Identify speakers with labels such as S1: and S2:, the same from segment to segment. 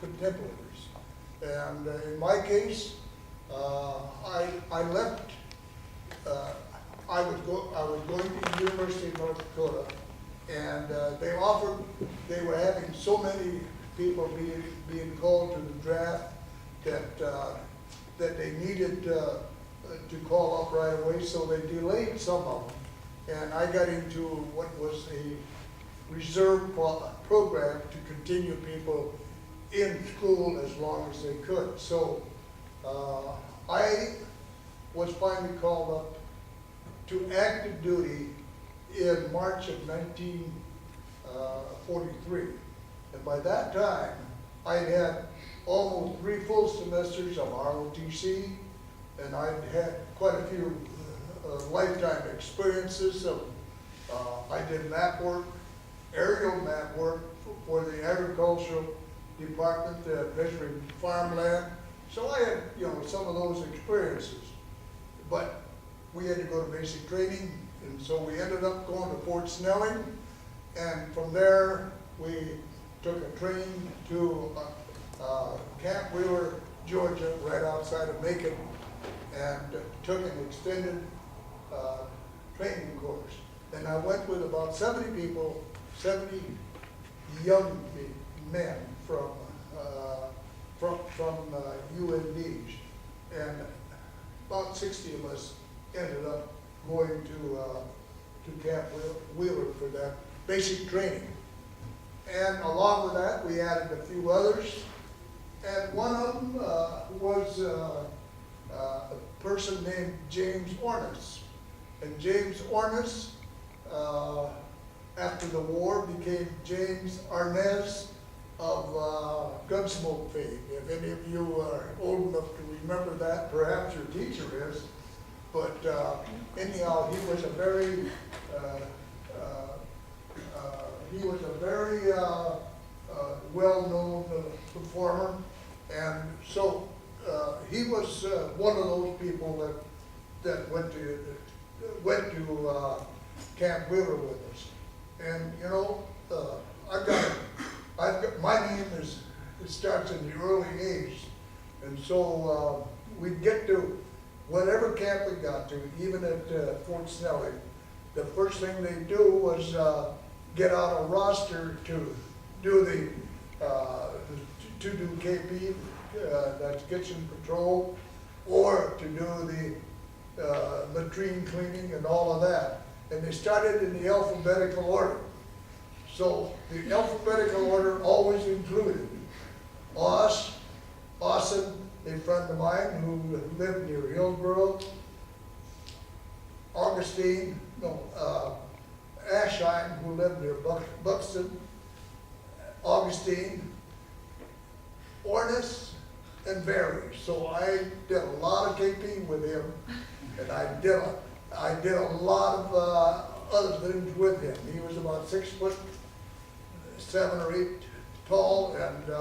S1: contemporaries. And in my case, I left. I was going to the University of North Dakota, and they were having so many people being called to the draft that they needed to call up right away, so they delayed some of them. And I got into what was a reserve program to continue people in school as long as they could. So I was finally called up to active duty in March of 1943. And by that time, I had almost 3 full semesters of ROTC, and I'd had quite a few lifetime experiences of, I did map work, aerial map work for the agricultural department, measuring farmland. So I had, some of those experiences. But we had to go to basic training, and so we ended up going to Fort Snelling, and from there we took a train to Camp Wheeler, Georgia, right outside of Macon, and took an extended training course. And I went with about 70 people, 70 young men from UNDs, and about 60 of us ended up going to Camp Wheeler for that basic training. And along with that, we added a few others, and one of them was a person named James Ornis. And James Ornis, after the war, became James Arnez of Gunsmoke fame. If any of you are old enough to remember that, perhaps your teacher is. But anyhow, he was a very well-known performer, and so he was one of those people that went to Camp Wheeler with us. And I've got my name it starts in the early '80s, and so we'd get to whatever camp we got to, even at Fort Snelling. The first thing they do was get out a roster to do to do KP, that's kitchen patrol, or to do the latrine cleaning and all of that. And they started in the alphabetical order. So the alphabetical order always included Austin, a friend of mine who lived near Hillsboro, Ashine, who lived near Buxton, Augustine, Ornis, and Barry. So I did a lot of KP with him, and I did a lot of other things with him. He was about 6'7" or 8" tall, and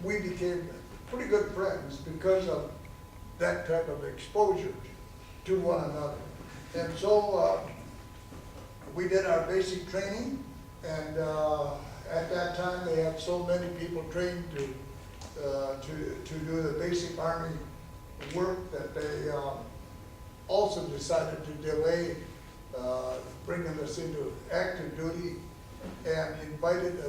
S1: we became pretty good friends because of that type of exposure to one another. And so we did our basic training, and at that time they had so many people trained to do the basic Army work that they also decided to delay bringing us into active duty, and invited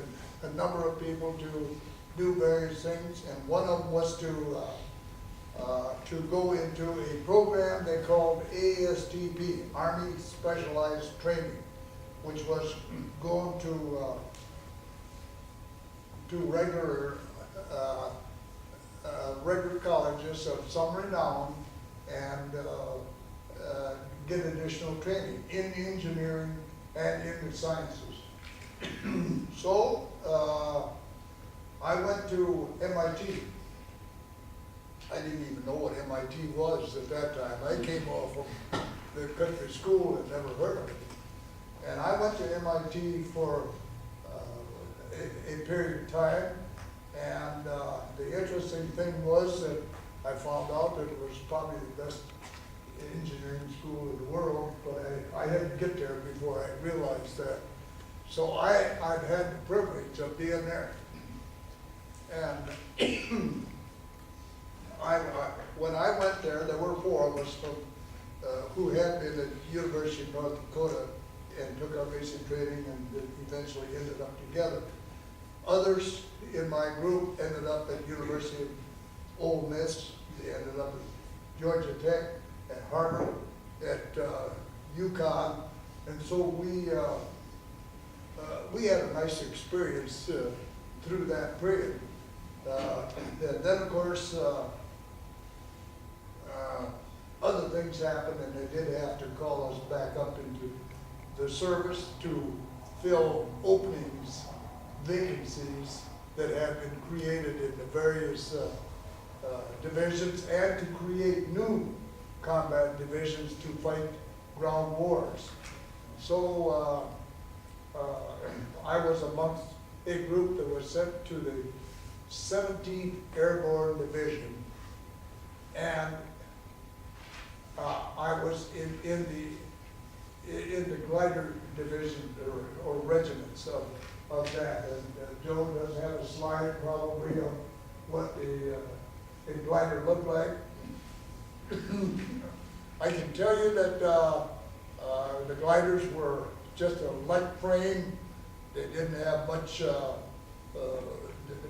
S1: a number of people to do various things, and one of them was to go into a program they called ASTP, Army Specialized Training, which was going to regular colleges of some renown and get additional training in engineering and in the sciences. So I went to MIT. I didn't even know what MIT was at that time. I came off from the country school and never heard of it. And I went to MIT for a period of time, and the interesting thing was that I found out that it was probably the best engineering school in the world, but I had to get there before I realized that. So I've had the privilege of being there. And when I went there were four of us from, who had been at University of North Dakota and took our basic training and then eventually ended up together. Others in my group ended up at University of Ole Miss. They ended up at Georgia Tech, at Harvard, at UConn, and so we had a nice experience through that period. Then of course, other things happened, and they did have to call us back up into the service to fill openings, vacancies that had been created in the various divisions, and to create new combat divisions to fight ground wars. So I was amongst a group that was sent to the 17th Airborne Division, and I was in the glider division or regiments of that. And Joe does have a slide probably of what a glider looked like. I can tell you that the gliders were just a light frame. They didn't have much,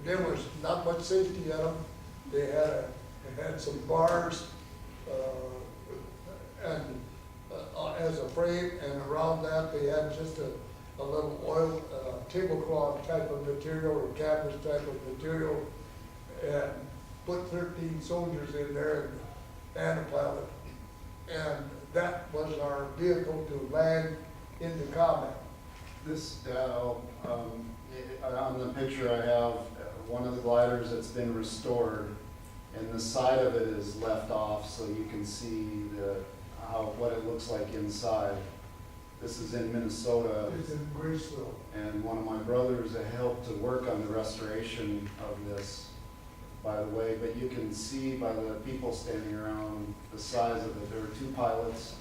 S1: there was not much safety in them. They had some bars and as a frame, and around that they had just a little oil tablecloth type of material or canvas type of material, and put 13 soldiers in there and a pilot. And that was our vehicle to land into combat.
S2: This, on the picture I have one of the gliders that's been restored, and the side of it is left off so you can see what it looks like inside. This is in Minnesota.
S1: It's in Graceville.
S2: And one of my brothers helped to work on the restoration of this, by the way, but you can see by the people standing around the size of it. There were two pilots,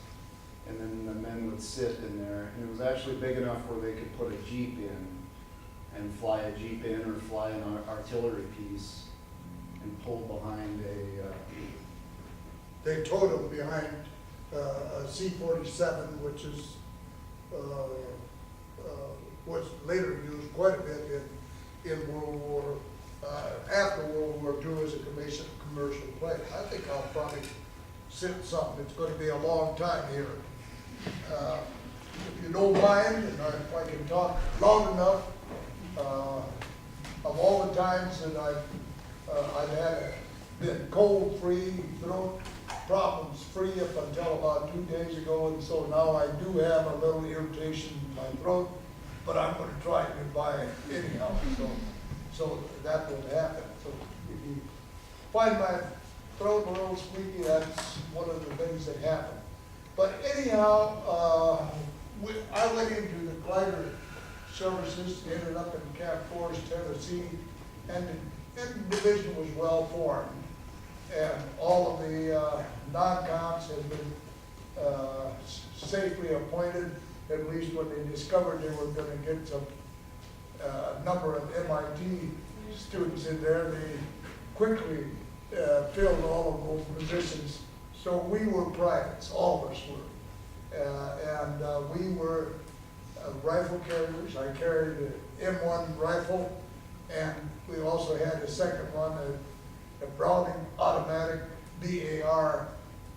S2: and then the men would sit in there, and it was actually big enough where they could put a Jeep in and fly a Jeep in, or fly an artillery piece and pull behind
S1: They towed them behind a C-47, which is was later used quite a bit in World War, after World War II as a commercial plane. I think I'll probably sit something. It's going to be a long time here. If you don't mind, and if I can talk long enough, of all the times that I've been cold-free, throat problems free up until about 2 days ago, and so now I do have a little irritation in my throat, but I'm going to try to get by anyhow. So that will happen. So if you find my throat a little squeaky, that's one of the things that happen. But anyhow, I went into the glider services, ended up in Camp Forest, Tennessee, and the division was well formed. And all of the non-coms had been safely appointed, at least when they discovered they were going to get some number of MIT students in there. They quickly filled all of those positions. So we were privates, all of us were. And we were rifle carriers. I carried an M1 rifle, and we also had a second one, a Browning automatic BAR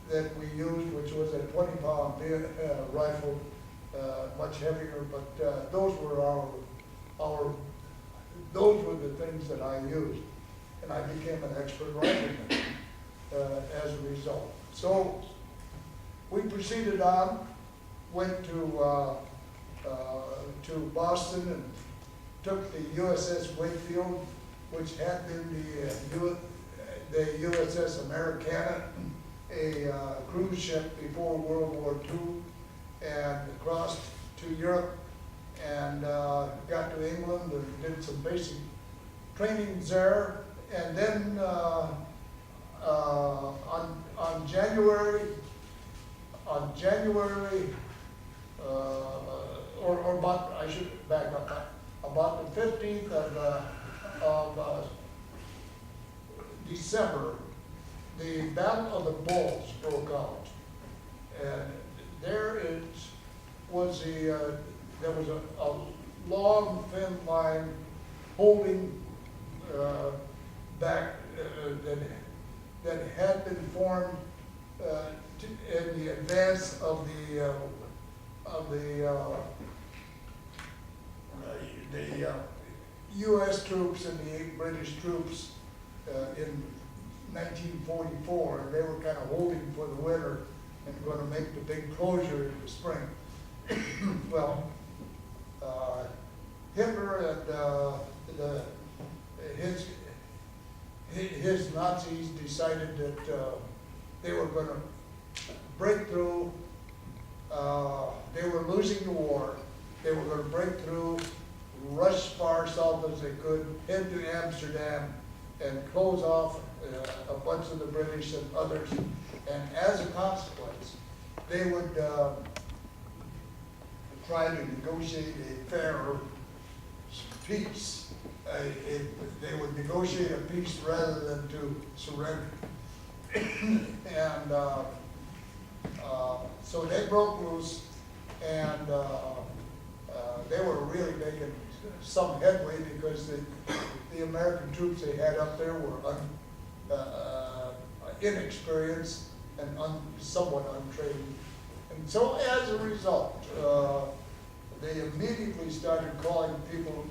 S1: that we used, which was a 20-pound rifle, much heavier. But those were those were the things that I used, and I became an expert rifleman as a result. So we proceeded on, went to Boston and took the USS Wakefield, which had been the USS Americana, a cruise ship before World War II, and crossed to Europe and got to England and did some basic trainings there. And then on January, or about, I should back up, about the 15th of December, the Battle of the Bulls broke out. And there was there was a long thin line holding back that had been formed in the advance of the U.S. troops and the British troops in 1944, and they were kind of holding for the winter and going to make the big closure in the spring. Well, Hitler and his Nazis decided that they were going to break through. They were losing the war. They were going to break through, rush far south as they could, head to Amsterdam, and close off a bunch of the British and others. And as a consequence, they would try to negotiate a fair peace. They would negotiate a peace rather than to surrender. And so they broke loose, and they were really making some headway because the American troops they had up there were inexperienced and somewhat untrained. And so as a result, they immediately started calling people,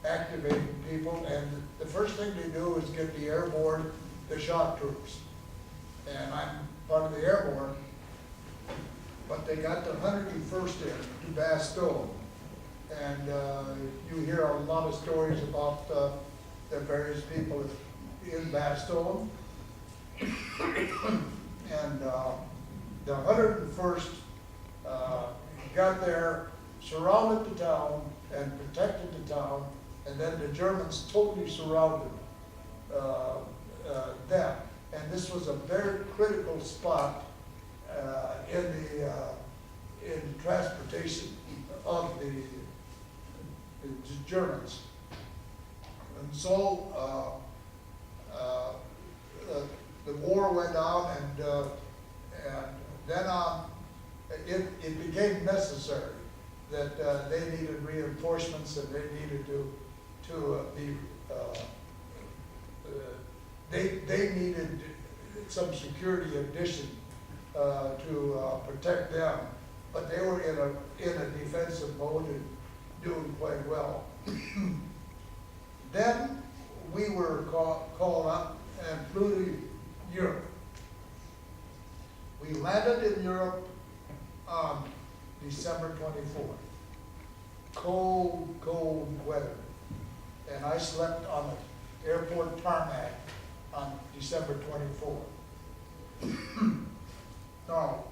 S1: activating people, and the first thing they do is get the airborne, the shock troops. And I'm part of the airborne, but they got the 101st in to Bastogne. And you hear a lot of stories about the various people in Bastogne. And the 101st got there, surrounded the town, and protected the town, and then the Germans totally surrounded them. And this was a very critical spot in transportation of the Germans. And so the war went on, and then it became necessary that they needed reinforcements, and they needed to be they needed some security addition to protect them, but they were in a defensive mode and doing quite well. Then we were called up and flew to Europe. We landed in Europe on December 24th. Cold, cold weather. And I slept on the airport tarmac on December 24th. Now,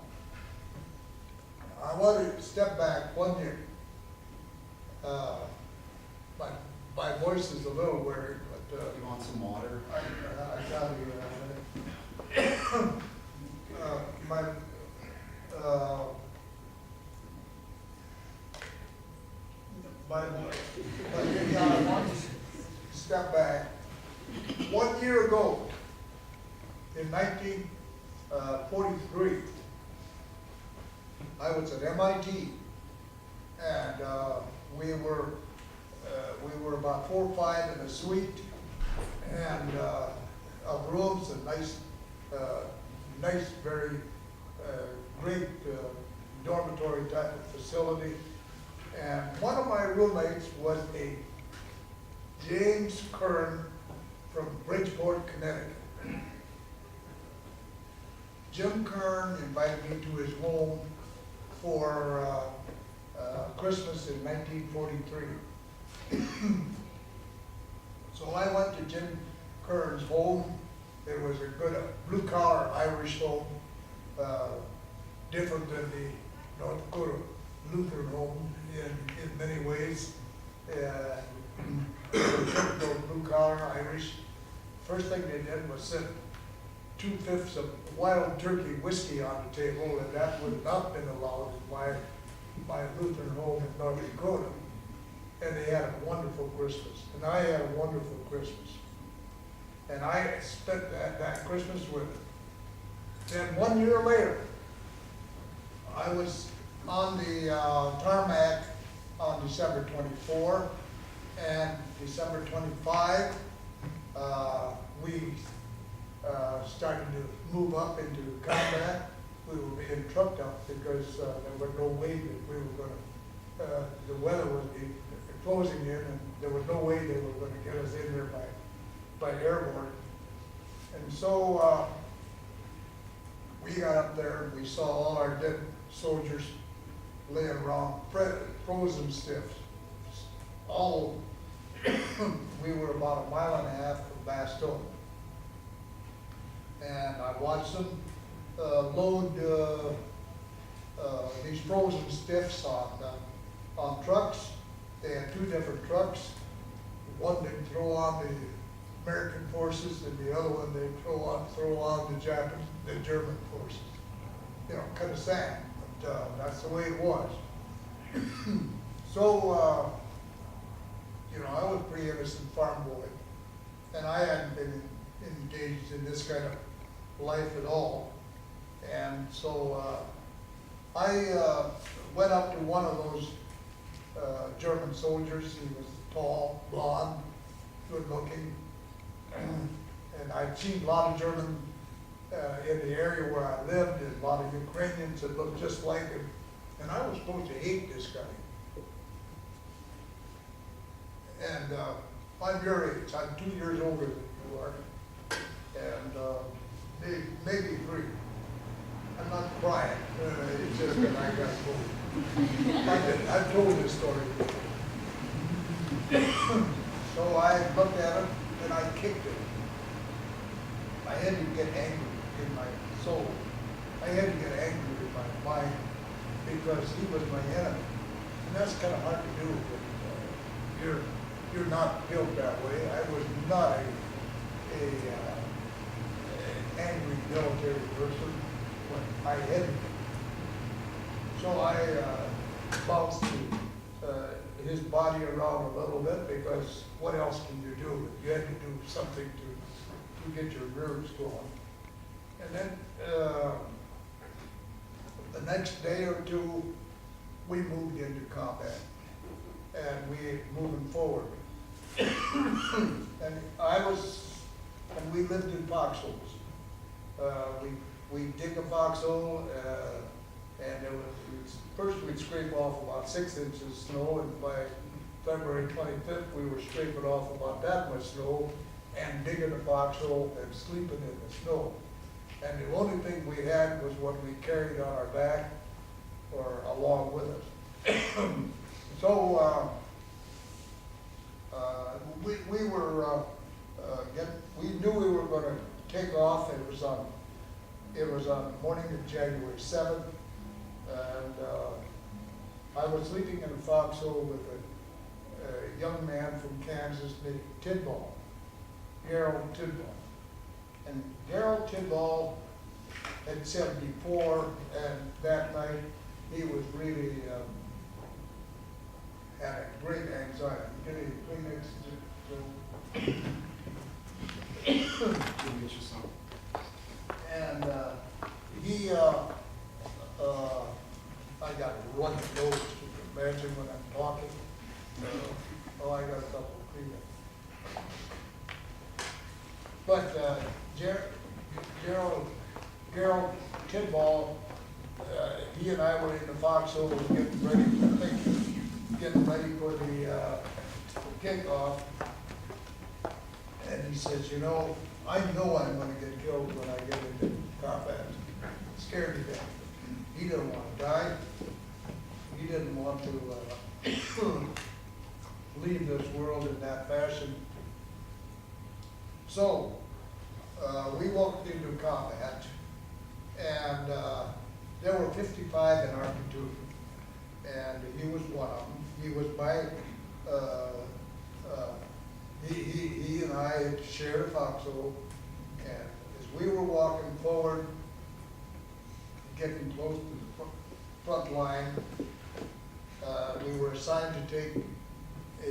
S1: I want to step back 1 year. My voice is a little weary, but
S2: You want some water?
S1: I got you. I want to step back. 1 year ago, in 1943, I was at MIT, and we were about 4 or 5 in a suite, and of rooms, and nice, very great dormitory type of facility. And one of my roommates was a James Kern from Bridgeport, Connecticut. Jim Kern invited me to his home for Christmas in 1943. So I went to Jim Kern's home. It was a good blue-collar Irish home, different than the North Dakota Lutheran home in many ways. Blue-collar Irish. First thing they did was set 2/5 of wild turkey whiskey on the table, and that would not have been allowed in my Lutheran home in North Dakota. And they had a wonderful Christmas, and I had a wonderful Christmas. And I spent that Christmas with him. Then 1 year later, I was on the tarmac on December 24, and December 25, we started to move up into combat. We were being trucked up because there was no way that we were gonna, the weather was closing in, and there was no way they were gonna get us in there by airborne. And so we got up there and we saw all our dead soldiers laying around, frozen stiff. All, we were about 1.5 miles from Bastogne. And I watched them load these frozen stiffs on trucks. They had 2 different trucks. One they'd throw on the American forces, and the other one they'd throw on the German forces. You know, kind of sad, but that's the way it was. So, you know, I was a pretty innocent farm boy, and I hadn't been engaged in this kind of life at all. And so I went up to one of those German soldiers. He was tall, blonde, good looking, and I'd seen a lot of German in the area where I lived, and a lot of Ukrainians that looked just like him, and I was supposed to hate this guy. And I'm your age. I'm 2 years older than you are, and maybe 3. I'm not crying. It's just that I got told. I've told this story before. So I looked at him and I kicked him. I had to get angry in my soul. I had to get angry in my mind because he was my enemy. And that's kind of hard to do when you're not built that way. I was not an angry military person when I had to. So I bounced his body around a little bit, because what else can you do? You had to do something to get your nerves going. And then the next day or two, we moved into combat, and we moving forward. And we lived in foxholes. We dig a foxhole, and first we'd scrape off about 6 inches of snow, and by February 25th, we were scraping off about that much snow and digging a foxhole and sleeping in the snow. And the only thing we had was what we carried on our back or along with us. So we knew we were going to take off. It was on the morning of January 7th, and I was sleeping in a foxhole with a young man from Kansas named Tidball, Gerald Tidball. And Gerald Tidball had said before, and that night he was really had a great anxiety. Get any Kleenex, Joe? And I got a running nose, you can imagine when I'm talking. I got a couple of Kleenex. But Gerald Tidball, he and I were in the foxhole getting ready for the kickoff. And he says, you know I'm going to get killed when I get into combat. It scared me to death. He didn't want to die. He didn't want to leave this world in that fashion. So we walked into combat, and there were 55 in our platoon, and he was one of them. He was my, he and I had shared a foxhole, and as we were walking forward, getting close to the front line, we were assigned to take a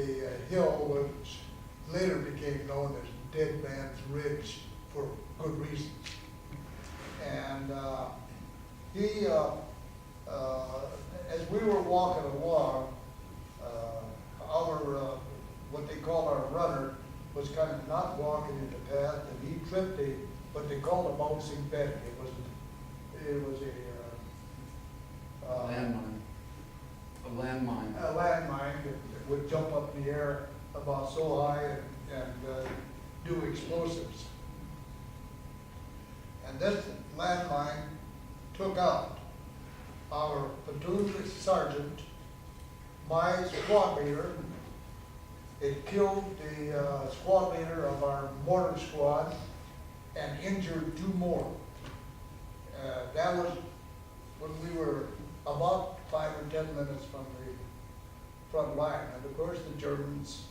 S1: hill which later became known as Dead Man's Ridge for good reasons. And he, as we were walking along, what they call our runner was kind of not walking in the path, and he tripped what they call a bouncing bed. It was
S2: A landmine.
S1: a landmine that would jump up in the air about so high and do explosives. And this landmine took out our platoon sergeant, my squad leader. It killed the squad leader of our mortar squad and injured 2 more. That was when we were about 5 or 10 minutes from the front line. And of course the Germans,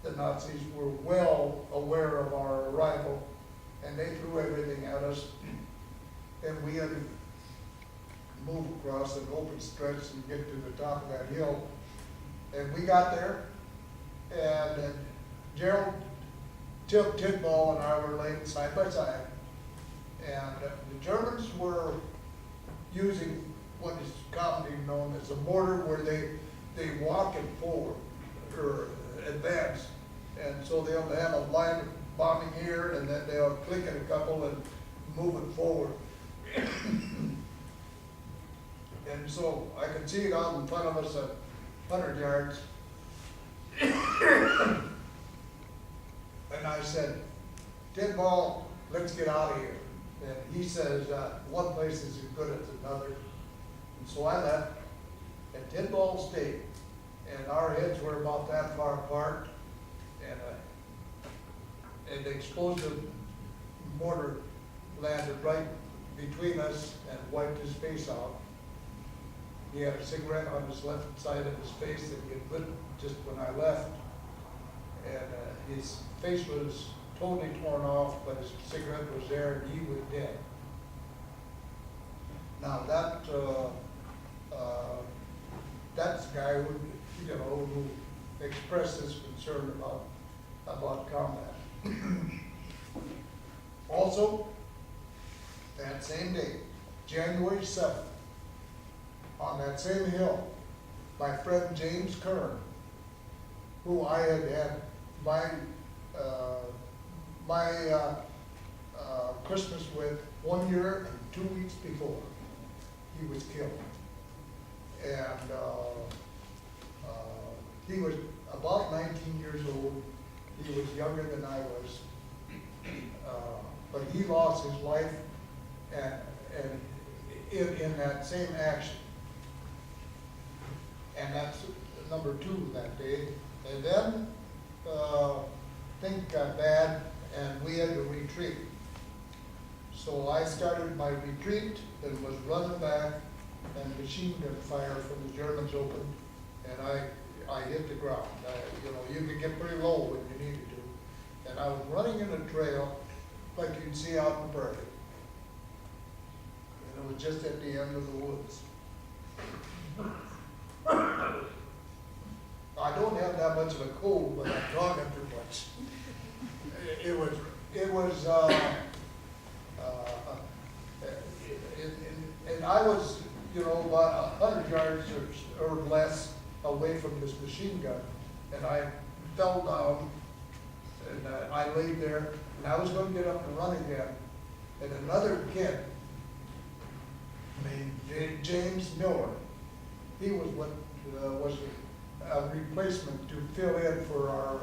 S1: the Nazis, were well aware of our arrival, and they threw everything at us. And we had to move across an open stretch and get to the top of that hill. And we got there, and Gerald, Tidball, and I were laying side by side. And the Germans were using what is commonly known as a mortar, where they walk it forward or advance. And so they'll have a line of bombing here, and then they'll click it a couple and move it forward. And so I could see it out in front of us at 100 yards. And I said, Tidball, let's get out of here. And he says, one place is as good as another. And so I left, and Tidball stayed. And our heads were about that far apart, and the explosive mortar landed right between us and wiped his face out. He had a cigarette on his left side of his face that he had lit just when I left. And his face was totally torn off, but his cigarette was there, and he was dead. Now that's the guy who, who expressed his concern about combat. Also, that same day, January 7th, on that same hill, my friend James Kern, who I had my Christmas with 1 year and 2 weeks before, he was killed. And he was about 19 years old. He was younger than I was. But he lost his life and in that same action. And that's number 2 that day. And then things got bad, and we had to retreat. So I started my retreat and was running back, and machine gun fire from the Germans opened, and I hit the ground. You could get pretty low when you needed to. And I was running in a trail like you'd see out in the prairie. And it was just at the end of the woods. I don't have that much of a cold, but I'm talking too much. And I was, about 100 yards or less away from this machine gun, and I fell down, and I laid there, and I was going to get up and run again, and another kid named James Miller, he was what was a replacement to fill in for our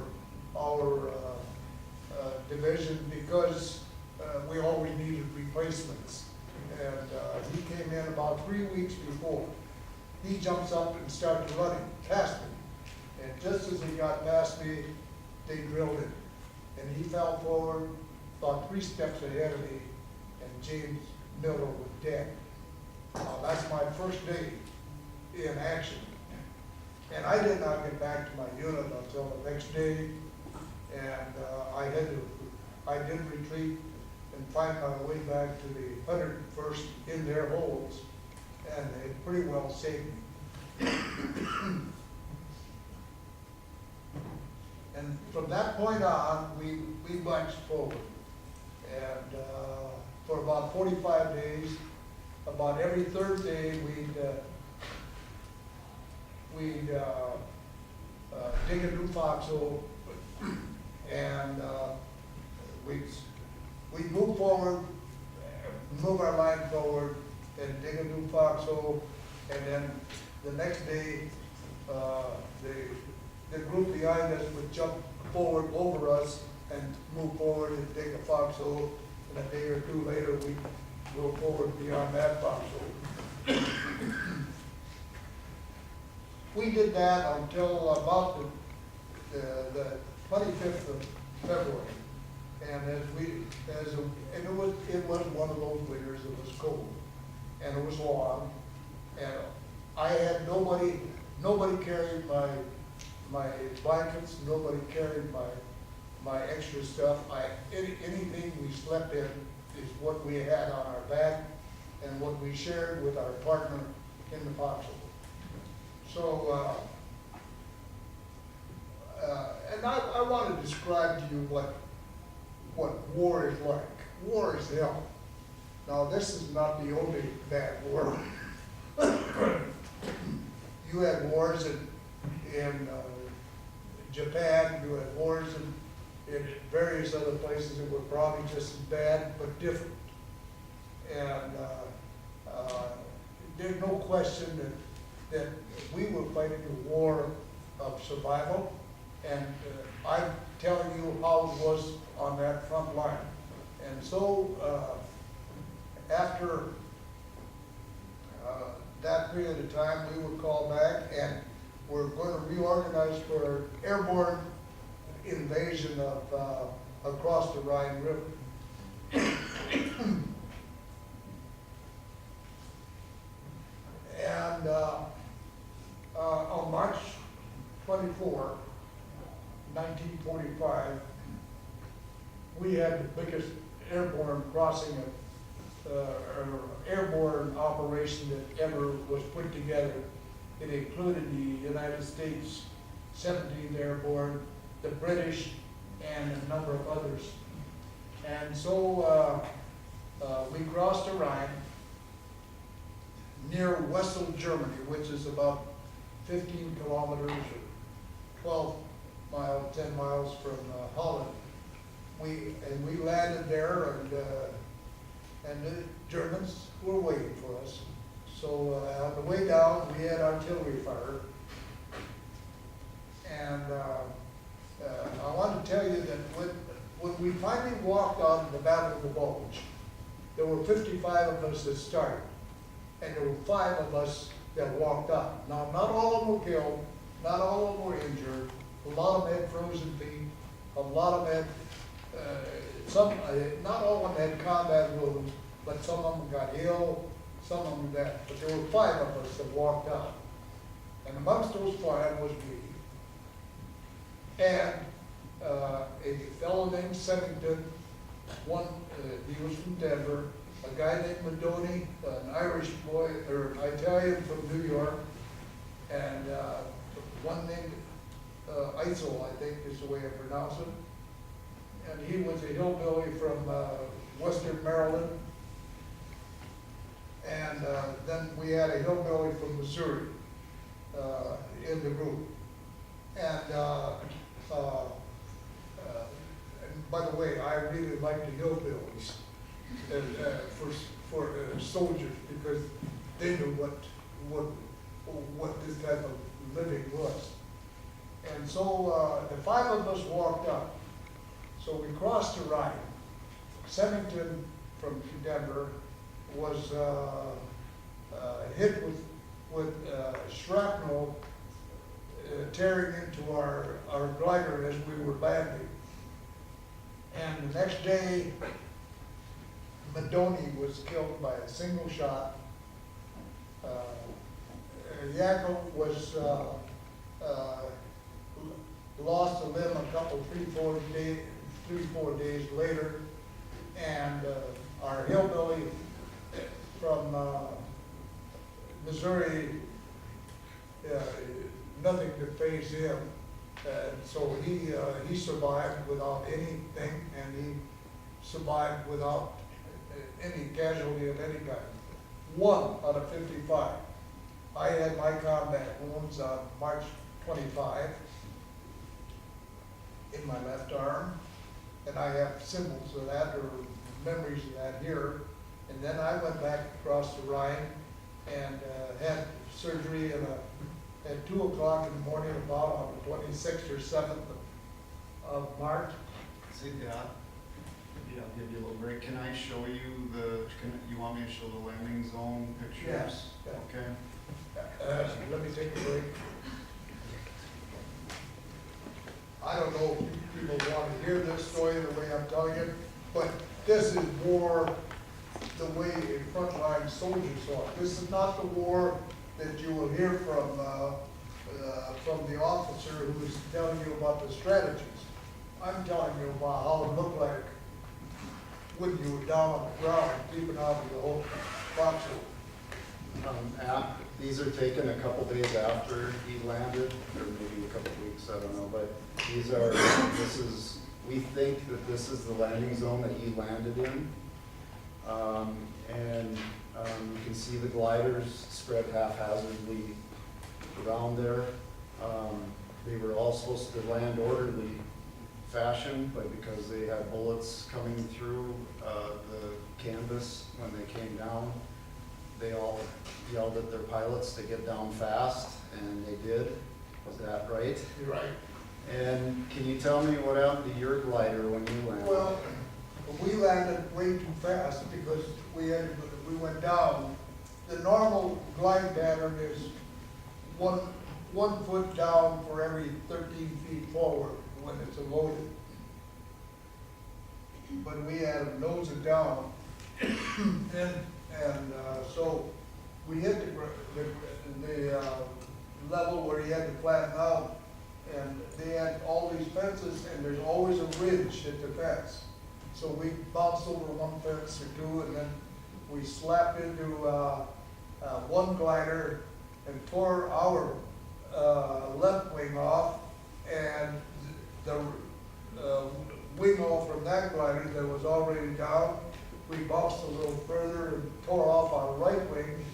S1: division, because we always needed replacements. And he came in about 3 weeks before. He jumps up and starts running past me. And just as he got past me, they drilled him. And he fell forward about 3 steps ahead of me, and James Miller was dead. Now, that's my first day in action. And I did not get back to my unit until the next day, and I did retreat and find my way back to the 101st in their holes, and they pretty well saved me. And And from that point on, we bunched forward. And for about 45 days, about every third day, we'd dig a new foxhole, and we'd move forward, move our line forward, and dig a new foxhole, and then the next day, the group behind us would jump forward over us and move forward and dig a foxhole, and a day or two later, we'd go forward beyond that foxhole. We did that until about the 25th of February. And and it was one of those winters. It was cold, and it was long, and I had nobody carried my blankets, nobody carried my extra stuff. Anything we slept in is what we had on our back and what we shared with our partner in the foxhole. So, and I want to describe to you what war is like. War is hell. Now, this is not the only bad war. You had wars in Japan, you had wars in various other places that were probably just as bad, but different. And there's no question that we were fighting a war of survival, and I'm telling you how it was on that front line. And so after that period of time, we were called back, and we're going to reorganize for airborne invasion of across the Rhine River. And on March 24, 1945, we had the biggest airborne crossing or airborne operation that ever was put together. It included the United States 17th Airborne, the British, and a number of others. And so we crossed the Rhine near Wessel, Germany, which is about 15 kilometers or 12 miles, 10 miles from Holland. We landed there, and the Germans were waiting for us. So on the way down, we had artillery fire. And I want to tell you that when we finally walked out of the Battle of the Bulge, there were 55 of us that started, and there were 5 of us that walked out. Now, not all of them were killed, not all of them were injured. A lot of them had frozen feet. A lot of them had, not all of them had combat wounds, but some of them got ill, some of them died. But there were 5 of us that walked out. And amongst those 5 was me. And a fellow named Semmington, he was from Denver, a guy named Madoni, an Irish boy, or an Italian from New York, and one named Eitzel, I think is the way I pronounce it. And he was a hillbilly from Western Maryland. And then we had a hillbilly from Missouri in the group. And by the way, I really like the hillbillies for soldiers, because they knew what this type of living was. And so the 5 of us walked up. So we crossed the Rhine. Semmington from Denver was hit with shrapnel tearing into our glider as we were landing. And the next day, Madoni was killed by a single shot. Yakov was lost a limb a couple, 3-4 days later, and our hillbilly from Missouri, nothing could phase him. And so he survived without anything, and he survived without any casualty of any kind. 1 out of 55. I had my combat wounds on March 25 in my left arm, and I have symbols of that or memories of that here. And then I went back across the Rhine and had surgery at 2 o'clock in the morning, about on the 26th or 7th of March.
S2: See, Dad? Yeah, I'll give you a little break. Can I show you you want me to show the landing zone pictures?
S1: Yes. Yeah.
S2: Okay.
S1: Let me take a break. I don't know if people want to hear this story the way I'm telling it, but this is war the way a frontline soldier saw it. This is not the war that you will hear from the officer who is telling you about the strategies. I'm telling you about how it looked like when you were down on the ground, keeping out of the whole foxhole.
S2: These are taken a couple days after he landed, or maybe a couple weeks, I don't know, but we think that this is the landing zone that he landed in. You can see the gliders spread haphazardly around there. They were all supposed to land orderly fashion, but because they had bullets coming through the canvas when they came down, they all yelled at their pilots to get down fast, and they did. Was that right?
S1: You're right.
S2: And can you tell me what happened to your glider when you landed?
S1: Well, we landed way too fast because we went down. The normal glide pattern is one foot down for every 13 feet forward when it's loaded. But we had to nose it down, and so we hit the level where you had to flatten out, and they had all these fences, and there's always a ridge at the fence. So we bounced over one fence or two, and then we slapped into one glider and tore our left wing off, and the wing off from that glider that was already down, we bounced a little further and tore off our right wing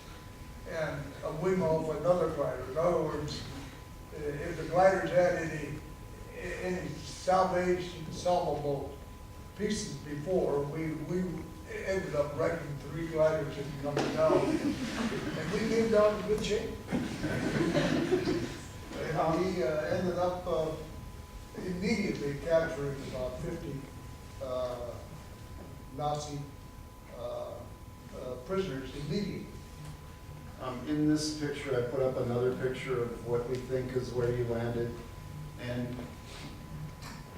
S1: and a wing off another glider. In other words, if the gliders had any salvable pieces before, we ended up wrecking 3 gliders and coming down. And we came down in good shape. And we ended up immediately capturing about 50 Nazi prisoners immediately.
S2: In this picture, I put up another picture of what we think is where you landed. And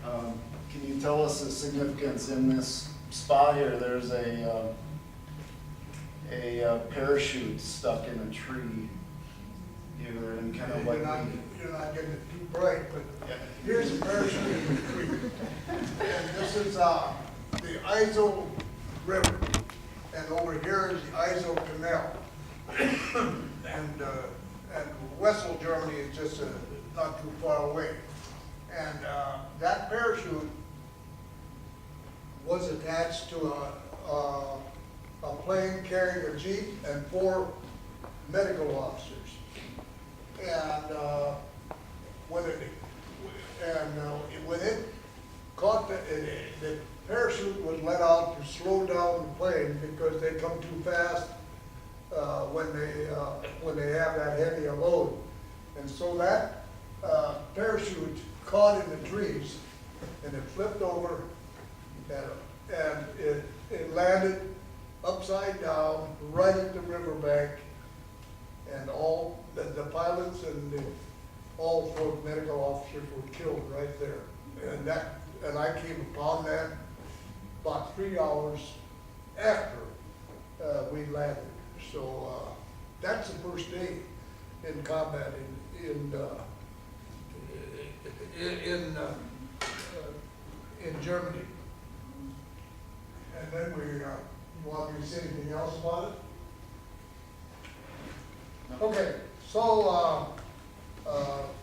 S2: can you tell us the significance in this spot here? There's a parachute stuck in a tree here, and kind of like
S1: you're not getting it too bright, but
S2: yeah.
S1: Here's a parachute in the tree. And this is the Isel River, and over here is the Isel Canal. and Wessel, Germany is just not too far away. And that parachute was attached to a plane carrying a jeep and 4 medical officers. And when it caught the parachute was let out to slow down the plane because they come too fast when they have that heavy a load. And so that parachute caught in the trees, and it flipped over, and it landed upside down right at the riverbank, and all the pilots and all 4 medical officers were killed right there. And I came upon that about 3 hours after we landed. So that's the first day in combat in Germany. And then you want me to say anything else about it? Okay, so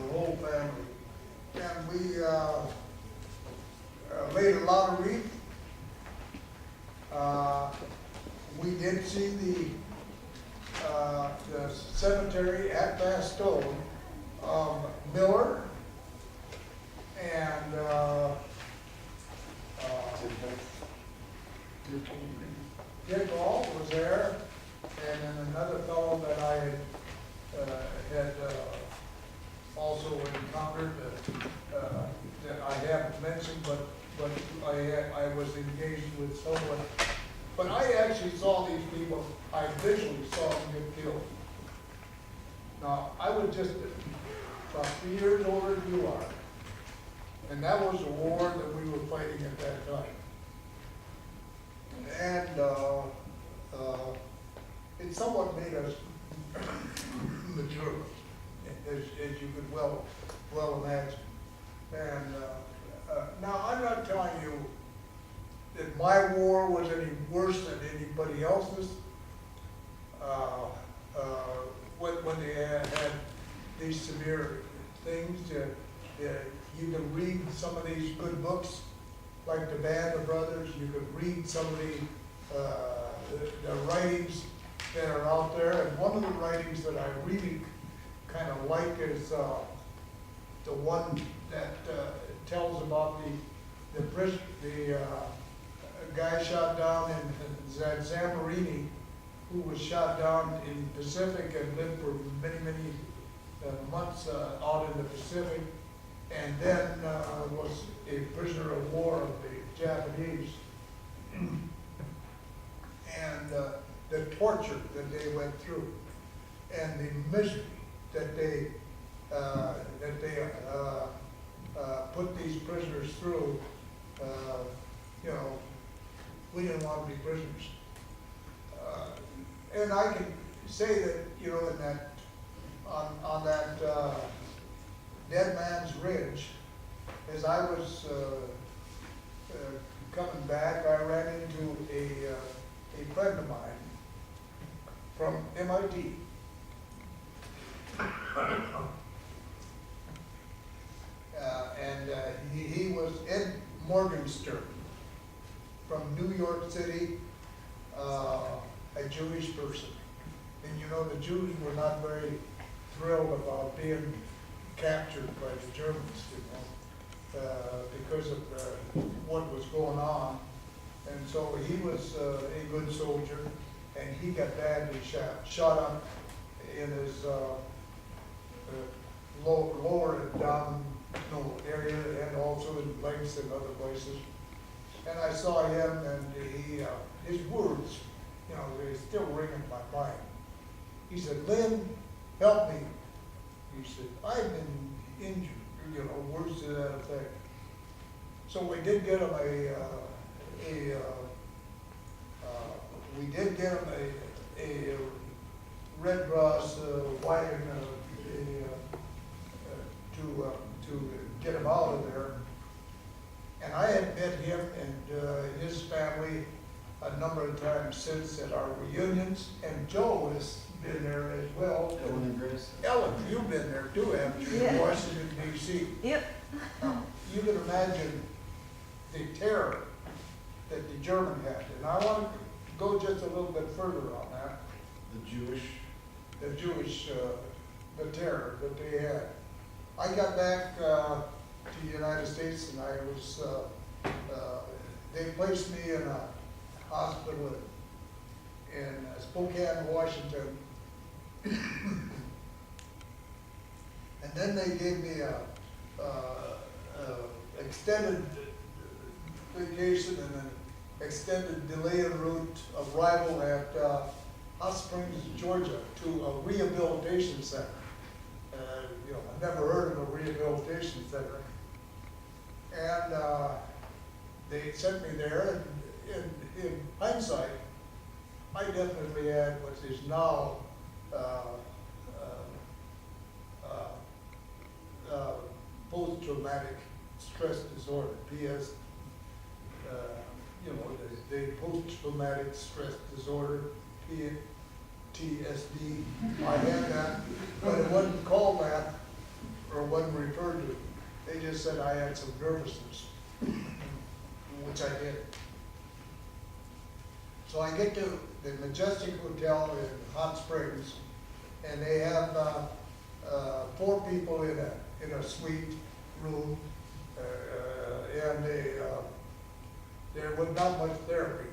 S1: the whole family. And we laid a lot of wreath. We did see the cemetery at Bastogne, Miller, and Dick Hall was there, and then another fellow that I had also encountered that I haven't mentioned, but I was engaged with someone. But I actually saw these people, I visually saw them get killed. Now, I was just about 3 years older than you are, and that was the war that we were fighting at that time. And it somewhat made us mature, as you could well imagine. And now, I'm not telling you that my war was any worse than anybody else's. When they had these severe things, you could read some of these good books, like the Band of Brothers. You could read some of the writings that are out there. And one of the writings that I really kind of like is the one that tells about the guy shot down in Zammarini, who was shot down in the Pacific and lived for many months out in the Pacific, and then was a prisoner of war of the Japanese. And the torture that they went through, and the misery that they put these prisoners through. You know, we didn't want to be prisoners. And I can say that, you know, in that, on that Dead Man's Ridge, as I was coming back, I ran into a friend of mine from MIT. He was Ed Morgenstern from New York City, a Jewish person. And you know, the Jews were not very thrilled about being captured by the Germans, you know, because of what was going on. And so he was a good soldier, and he got badly shot up in his lower abdominal area, and also in legs and other places. And I saw him, and his words, you know, they still ring in my mind. He said, "Lynn, help me." He said, "I've been injured," you know, words to that effect. So we did get him a Red Cross wagon to get him out of there. And I had met him and his family a number of times since at our reunions, and Joe has been there as well.
S2: Ellen and Grace.
S1: Ellen, you've been there too, haven't you, in
S3: Yeah.
S1: Washington D.C.?
S3: Yep.
S1: Now, you can imagine the terror that the German had, and I want to go just a little bit further on that. The terror that they had. I got back to the United States, and I was, they placed me in a hospital in Spokane, Washington. And then they gave me a extended vacation and an extended delay en route arrival at Hot Springs, Georgia, to a rehabilitation center. You know, I've never heard of a rehabilitation center. And they sent me there, and in hindsight, I definitely had what is now post-traumatic stress disorder, PS. You know, the post-traumatic stress disorder, PTSD. I had that, but it wasn't called that or wasn't referred to. They just said I had some nervousness, which I did. So I get to the Majestic Hotel in Hot Springs, and they have 4 people in a suite room, and there was not much therapy.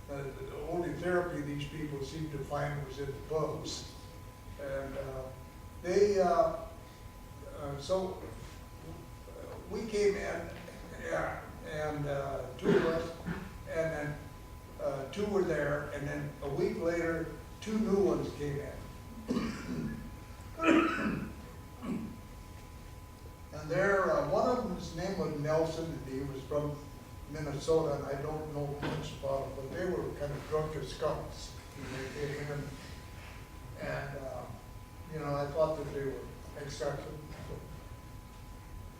S1: The only therapy these people seemed to find was in the pubs. And so we came in, yeah, and 2 of us, and then 2 were there, and then a week later, 2 new ones came in. And there, one of them, his name was Nelson, and he was from Minnesota, and I don't know much about them, but they were kind of drunk as skunks when they came in. And, you know, I thought that they were exceptional.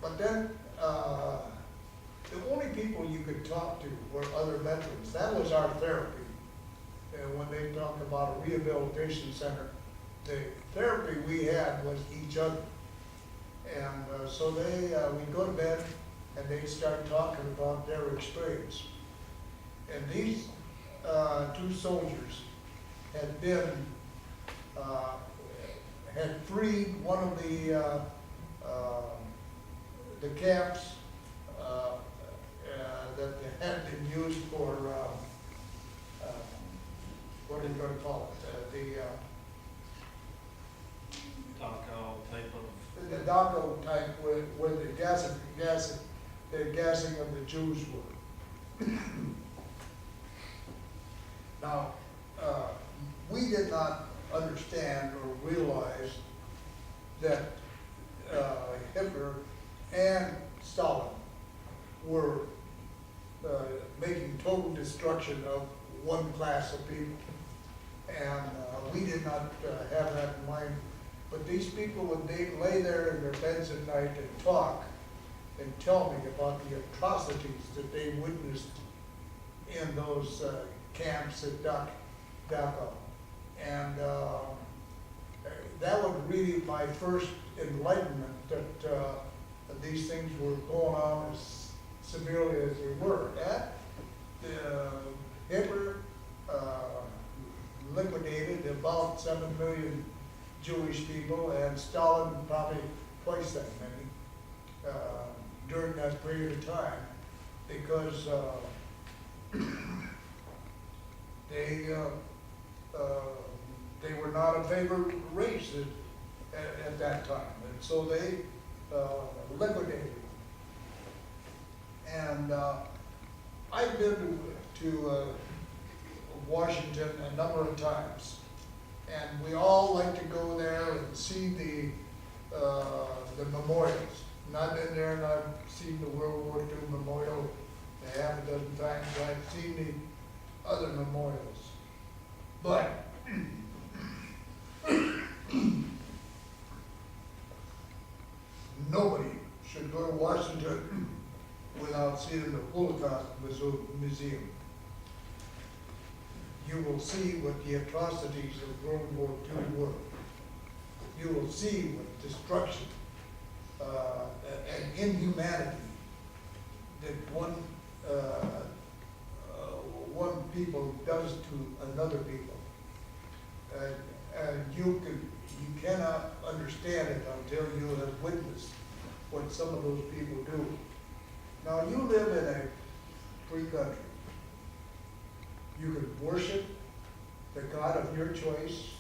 S1: But then, the only people you could talk to were other veterans. That was our therapy. And when they talked about a rehabilitation center, the therapy we had was each other. And so we'd go to bed, and they'd start talking about their experience. And these 2 soldiers had been, had freed one of the camps that had been used for, what are you going to call it? The Daco type where the gassing of the Jews were. Now, we did not understand or realize that Hitler and Stalin were making total destruction of one class of people. And we did not have that in mind. But these people, when they lay there in their beds at night and talk and tell me about the atrocities that they witnessed in those camps at Dachau. And that was really my first enlightenment that these things were going on as severely as they were. Hitler liquidated about 7 million Jewish people, and Stalin probably twice that many during that period of time, because they were not a favored race at that time, and so they liquidated. And I've been to Washington a number of times, and we all like to go there and see the memorials. And I've been there and I've seen the World War II memorial a half a dozen times. I've seen the other memorials. But nobody should go to Washington without seeing the Holocaust Museum. You will see what the atrocities of World War II were. You will see what destruction and inhumanity that one people does to another people. And you cannot understand it until you have witnessed what some of those people do. Now, you live in a free country. You can worship the God of your choice,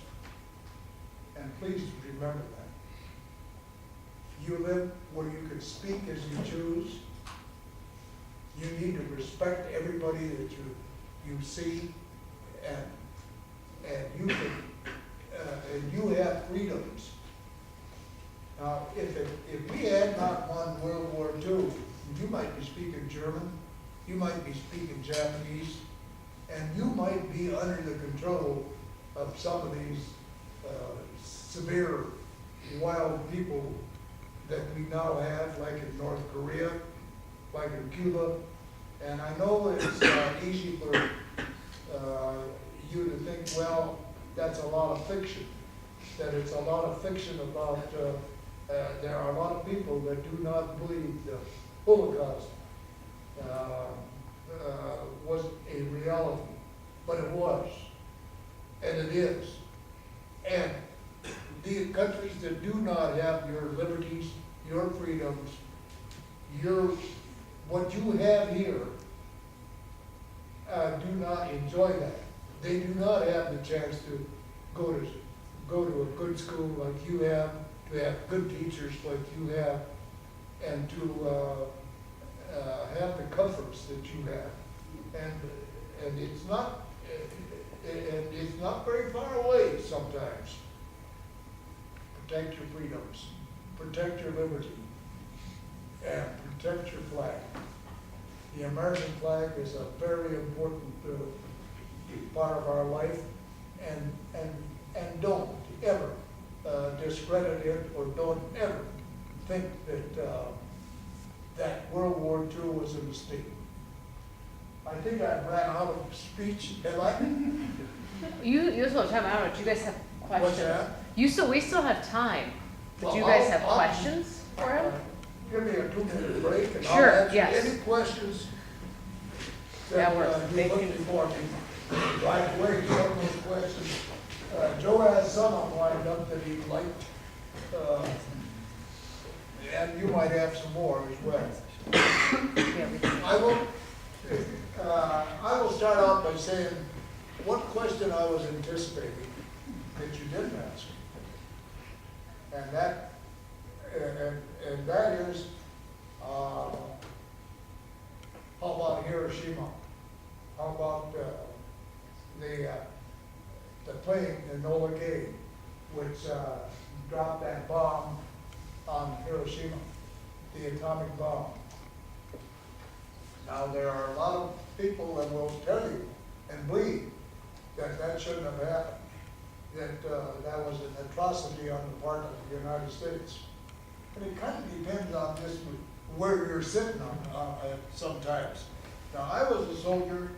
S1: and please remember that. You live where you can speak as you choose. You need to respect everybody that you see, and you can, and you have freedoms. Now, if we had not won World War II, you might be speaking German, you might be speaking Japanese, and you might be under the control of some of these severe, wild people that we now have, like in North Korea, like in Cuba. And I know it's easy for you to think, well, that's a lot of fiction, that it's a lot of fiction about There are a lot of people that do not believe the Holocaust was a reality, but it was, and it is. And the countries that do not have your liberties, your freedoms, what you have here, do not enjoy that. They do not have the chance to go to a good school like you have, to have good teachers like you have, and to have the comforts that you have. And it's not very far away sometimes. Protect your freedoms, protect your liberty, and protect your flag. The American flag is a very important part of our life, and don't ever discredit it, or don't ever think that that World War II was a mistake. I think I ran out of speech, have I?
S4: You still have time, I don't know, do you guys have questions?
S1: What's that?
S4: We still have time. Do you
S1: Well,
S4: guys have
S1: I'll-
S4: questions for him?
S1: Give me a 2-minute break, and
S4: Sure,
S1: I'll answer
S4: yes.
S1: any questions
S4: Yeah,
S1: that
S4: we're
S1: you
S4: making-
S1: look before me. Right away, some of those questions. Joe has some of them lined up that he liked, and you might have some more as well.
S4: Yeah, we can.
S1: I will start out by saying what question I was anticipating that you didn't ask. And that is, how about Hiroshima? How about the plane, the Enola Gay, which dropped that bomb on Hiroshima, the atomic bomb? Now, there are a lot of people that will tell you and believe that that shouldn't have happened, that that was an atrocity on the part of the United States. And it kind of depends on just where you're sitting on sometimes. Now, I was a soldier